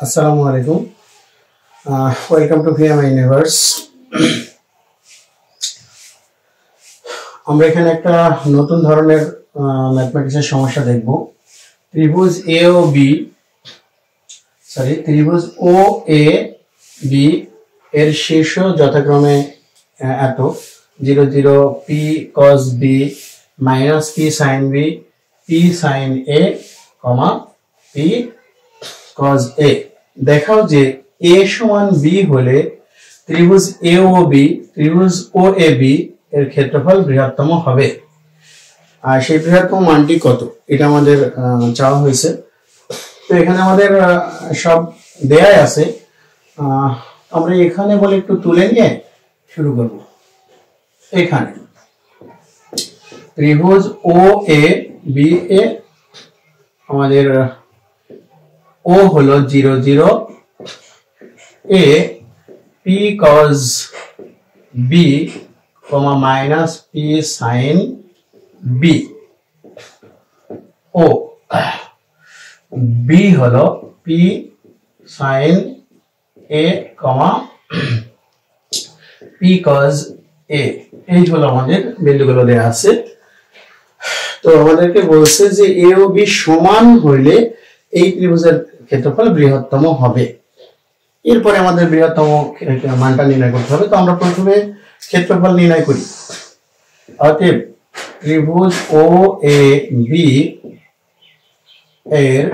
আসসালামু আলাইকুম welcome to VMI universe. আমরা এখানে একটা নতুন ধরনের ম্যাথমেটিক্সের সমস্যা দেখব। ত্রিভুজ ত্রিভুজ ও এ বি এর শীর্ষ যথাক্রমে এত 0 0 p cos b minus p sine b p sine a কমা পি cos এ। দেখাও যে a সমান b হলে ত্রিভুজ ত্রিভুজ ও এ বি এর ক্ষেত্রফল বৃহত্তম হবে। আর সেই বৃহত্তম মানটি কত এটা আমাদের চাওয়া হয়েছে। তো এখানে আমাদের সব দেয়াই আছে। আমরা এখানে বলে একটু তুলে নিয়ে শুরু করব। এখানে ত্রিভুজ ও এ বি এ আমাদের ও হলো 0 0 a p cos b minus p sin b ও b হলো p sin a p cos a। এই হলো আমাদের বিন্দুগুলো দেয়া আছে। তো আমাদেরকে বলছে যে a ও b সমান হইলে এই ত্রিভুজের ক্ষেত্রফল বৃহত্তম হবে। এরপরে আমাদের বৃহত্তম মানটা নির্ণয় করতে হবে। তো আমরা প্রথমে ক্ষেত্রফল নির্ণয় করি। অতএব ত্রিভুজ ও এ বি এর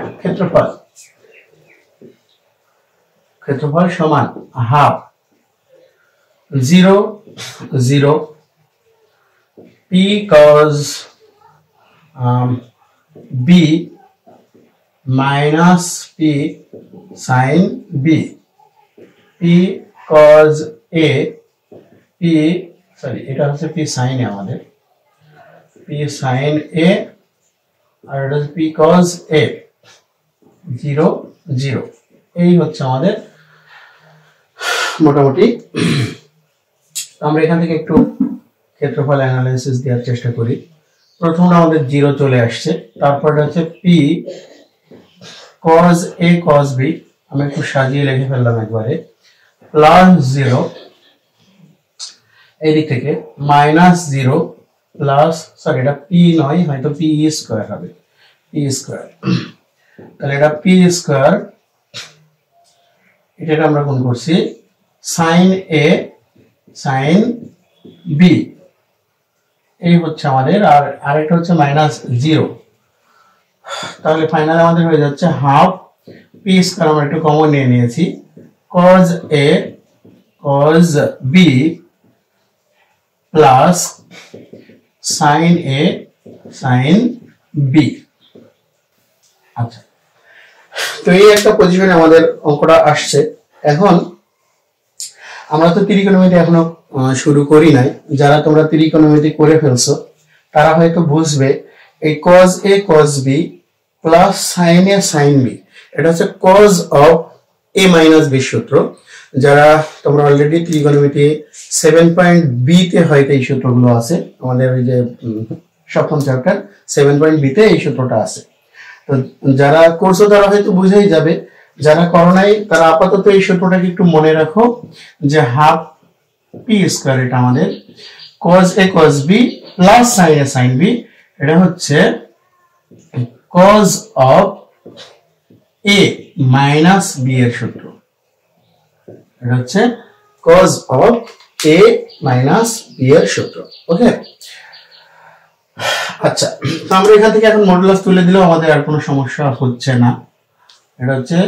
ক্ষেত্রফল সমান half 0 0 p cos b minus p sin b p cos a এটা হচ্ছে p sin a আমাদের p sin a আর এটা হচ্ছে p cos a 0 0। এই হচ্ছে আমাদের মোটামুটি। আমরা এখান থেকে একটু ক্ষেত্রফল অ্যানালাইসিস দেওয়ার চেষ্টা করি। প্রথমে আমাদের 0 চলে আসছে, তারপরে হচ্ছে p cos a cos b আমি একটু সাজিয়ে লিখে ফেললাম একবারে প্লাস 0 এই দিক থেকে মাইনাস 0 প্লাস এটা p নয়, হয়তো p স্কয়ার হবে, p স্কয়ার। তাহলে এটা p স্কয়ার, এটা আমরা গুণ করছি sin a sin b এই হচ্ছে আমাদের। আর আরেকটা হচ্ছে মাইনাস 0। তাহলে ফাইনালি আমাদের হয়ে যাচ্ছে হাফ p স্কয়ার, আমরা একটু কমন নিয়ে নিয়েছি, cos a cos b plus sin a sin b। আচ্ছা, তো এই একটা পজিশনে আমাদের অঙ্কটা আসছে। এখন আমরা তো ত্রিকোণমিতি এখনো শুরু করি নাই। যারা তোমরা ত্রিকোণমিতি করে ফেলছো তারা হয়তো বুঝবে এই cos a cos b plus sin a sin b এটা হচ্ছে cos of a minus b সূত্র। যারা তোমরা অলরেডি ত্রিকোণমিতি 7.b তে হয়তো এই সূত্রগুলো আছে, আমাদের ওই যে সপ্তম চ্যাপ্টার 7.b তে এই সূত্রটা আছে। তো যারা করছো তারা হয়তো বুঝেই যাবে, যারা করো নাই তারা আপাতত এই সূত্রটাকে একটু মনে রাখো যে হাফ p স্কয়ার, এটা আমাদের cos a cos b plus sin a sin b এটা হচ্ছে cos of a minus b এর সূত্র। এটা হচ্ছে cos of a minus b এর সূত্র। ওকে, আচ্ছা, তো আমরা এখান থেকে এখন মডুলাস তুলে দিলেও আমাদের আর কোনো সমস্যা হচ্ছে না। এটা হচ্ছে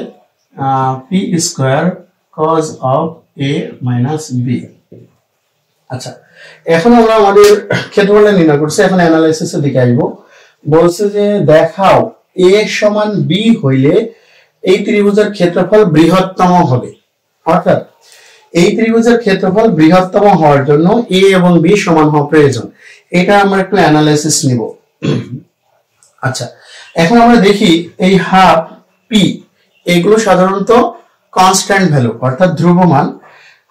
p square cos of a minus b। আচ্ছা, এখন আমরা আমাদের ক্ষেত্রফলটা নির্ণয় করছি। এখন অ্যানালাইসিসের দিকে আসবো। বলছে যে দেখাও a সমান b হইলে এই ত্রিভুজের ক্ষেত্রফল বৃহত্তম হবে। অর্থাৎ এই ত্রিভুজের ক্ষেত্রফল বৃহত্তম হওয়ার জন্য a এবং b সমান হওয়া প্রয়োজন। এটা আমরা একটু অ্যানালাইসিস নিব। আচ্ছা, এখন আমরা দেখি এই হাফ p এগুলো সাধারণত কনস্ট্যান্ট ভ্যালু অর্থাৎ ধ্রুবমান।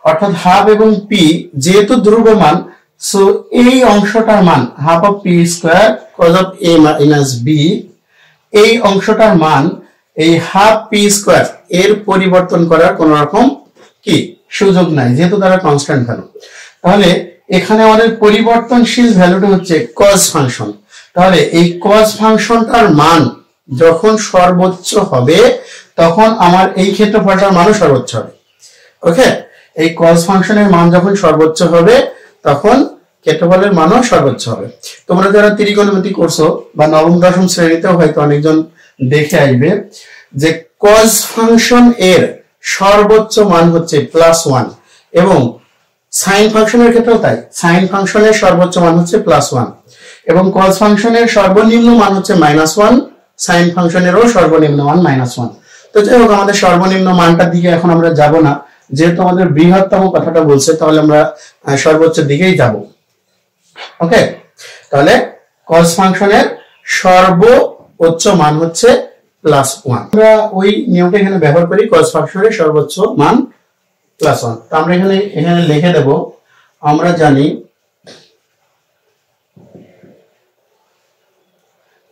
অর্থাৎ হাফ এবং p যেহেতু ধ্রুবমান, সো এই অংশটার মান half of p square cos of a minus b এই অংশটার মান এই হাফ পি স্কয়ার এর পরিবর্তন করার কোন রকম কি সুযোগ নাই, যেহেতু তারা কনস্ট্যান্ট ভ্যালু। তাহলে এখানে আমাদের পরিবর্তনশীল ভ্যালুটা হচ্ছে কজ ফাংশন। তাহলে এই কজ ফাংশনটার মান যখন সর্বোচ্চ হবে তখন আমার এই ক্ষেত্রফলটার মানও সর্বোচ্চ হবে। ওকে, এই কজ ফাংশনের মান যখন সর্বোচ্চ হবে তখন ক্ষেত্রফলের মানও সর্বোচ্চ হবে। তোমরা যারা ত্রিকোণমিতি করছো বা নবম দশম শ্রেণীতেও হয়তো অনেকজন দেখে আসবে যে কজ ফাংশন এর সর্বোচ্চ মান হচ্ছে +1 এবং সাইন ফাংশনের ক্ষেত্রেও তাই, সাইন ফাংশনের সর্বোচ্চ মান হচ্ছে +1 এবং কজ ফাংশনের সর্বনিম্ন মান হচ্ছে -1, সাইন ফাংশনেরও সর্বনিম্ন মান -1। তো যাই হোক, আমাদের সর্বনিম্ন মানটার দিকে এখন আমরা যাব না, যেহেতু আমাদের বৃহত্তম কথাটা বলছে তাহলে আমরা সর্বোচ্চের দিকেই যাব। ওকে, তাহলে কজ ফাংশনের সর্বোচ্চ মান হচ্ছে +1। আমরা ওই নিয়মটা এখানে ব্যবহার করি, কজ ফাংশনের সর্বোচ্চ মান +1। তো আমরা এখানে লিখে দেব, আমরা জানি,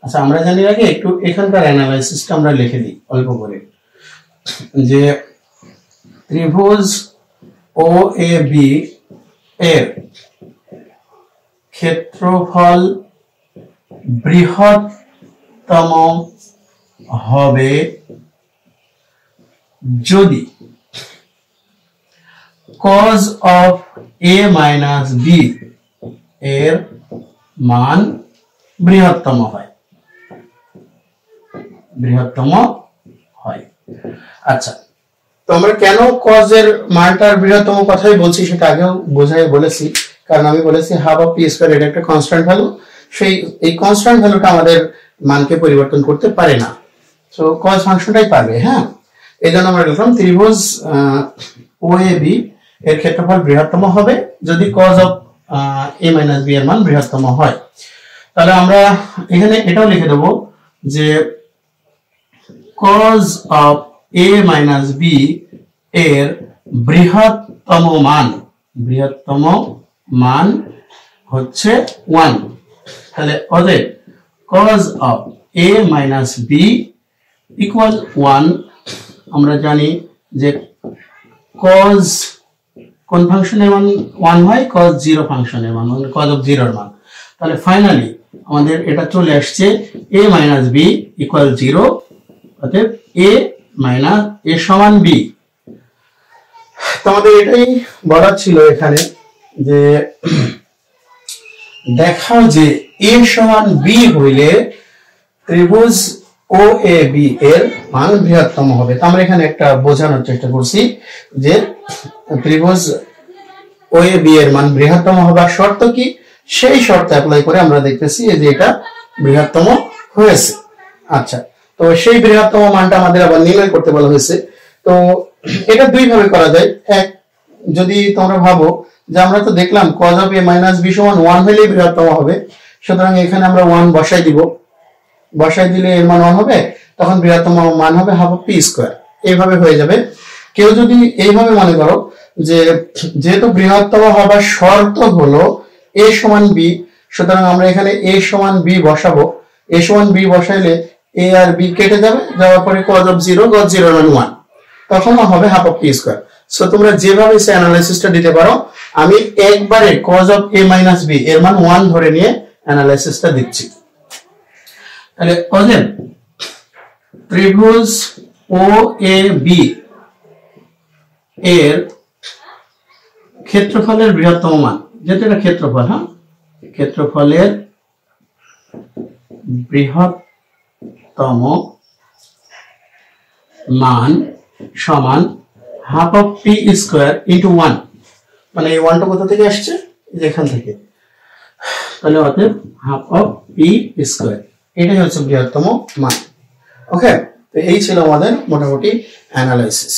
আচ্ছা আমরা জানি আগে একটু এখানকার অ্যানালাইসিসটা আমরা লিখে দিই অল্প করে, যে ত্রিভুজ OAB এর ক্ষেত্রফল বৃহত্তম হবে যদি cos of A minus B এর মান বৃহত্তম হয়। আচ্ছা, তো আমরা কেন cos এর মানটার বৃহত্তম কথাই বলছি সেটা আগেও বলেছি, কারণ আমি বলেছি হাফ অফ পি স্কয়ার এটা একটা কনস্ট্যান্ট ভ্যালু, এই কনস্ট্যান্ট ভ্যালুটা আমাদের মানকে পরিবর্তন করতে পারে না, সো cos ফাংশনটাই পারবে। হ্যাঁ, এইজন্য আমরা লিখলাম ত্রিভুজ OAB এর ক্ষেত্রফল বৃহত্তম হবে যদি cos of A minus B এর মান বৃহত্তম হয়। তাহলে আমরা এখানে এটাও লিখে দেব যে cos of A minus B এর বৃহত্তম মান হচ্ছে 1। তাহলে অতএব cos of A minus B equal 1। আমরা জানি যে cos কোন ফাংশনের মান 1 হয়, cos 0 ফাংশনের মান, মানে cos অফ 0 এর মান। তাহলে ফাইনালি আমাদের এটা চলে আসছে A minus B ইকুয়াল 0, অতএব A সমান B। তো আমাদের এটাই বলার ছিল এখানে, যে দেখাও যে A সমান B হইলে ত্রিভুজ OAB এর মান বৃহত্তম হবে। তো আমরা এখানে একটা বোঝানোর চেষ্টা করছি যে ত্রিভুজ OAB এর মান বৃহত্তম হবার শর্ত কি, সেই শর্ত অ্যাপ্লাই করে আমরা দেখতেছি যে এটা বৃহত্তম হয়েছে। আচ্ছা, তো সেই বৃহত্তম মানটা আমাদের আবার নির্ণয় করতে বলা হয়েছে। তো এটা দুই ভাবে করা যায়। এক, যদি তোমরা ভাবো যে আমরা তো দেখলাম cos of A minus B সমান 1 হলেই বৃহত্তম হবে, সুতরাং এখানে আমরা 1 বসাই দিব, বসাই দিলে এর মান 1 হবে, তখন বৃহত্তম মান হবে হাফ অফ পি স্কয়ার। এইভাবে হয়ে যাবে। কেউ যদি এইভাবে মনে করো যে যেহেতু বৃহত্তম হবার শর্ত হলো A সমান B, সুতরাং আমরা এখানে A সমান B বসাবো। A সমান B বসাইলে A আর B কেটে যাবে, যাওয়ার পরে cos of 0 cos 0 মান 1, তখন হবে half of P square. So তোমরা যেভাবে সে অ্যানালাইসিসটা দিতে পারো, আমি একবারে cos of A minus B এর মান 1 ধরে নিয়ে অ্যানালাইসিসটা দিচ্ছি। তাহলে অতএব ত্রিভুজ OAB এর ক্ষেত্রফলের বৃহত্তম মান, যেটা এটা ক্ষেত্রফল, হ্যাঁ, ক্ষেত্রফলের বৃহত্তম মান সমান half of P square into 1। মানে এই 1টা কোথা থেকে আসছে, এখান থেকে। তাহলে অতএব হাফ অফ পি স্কয়ার, এটাই হচ্ছে বৃহত্তম মান। ওকে, তো এই ছিল আমাদের মোটামুটি অ্যানালাইসিস।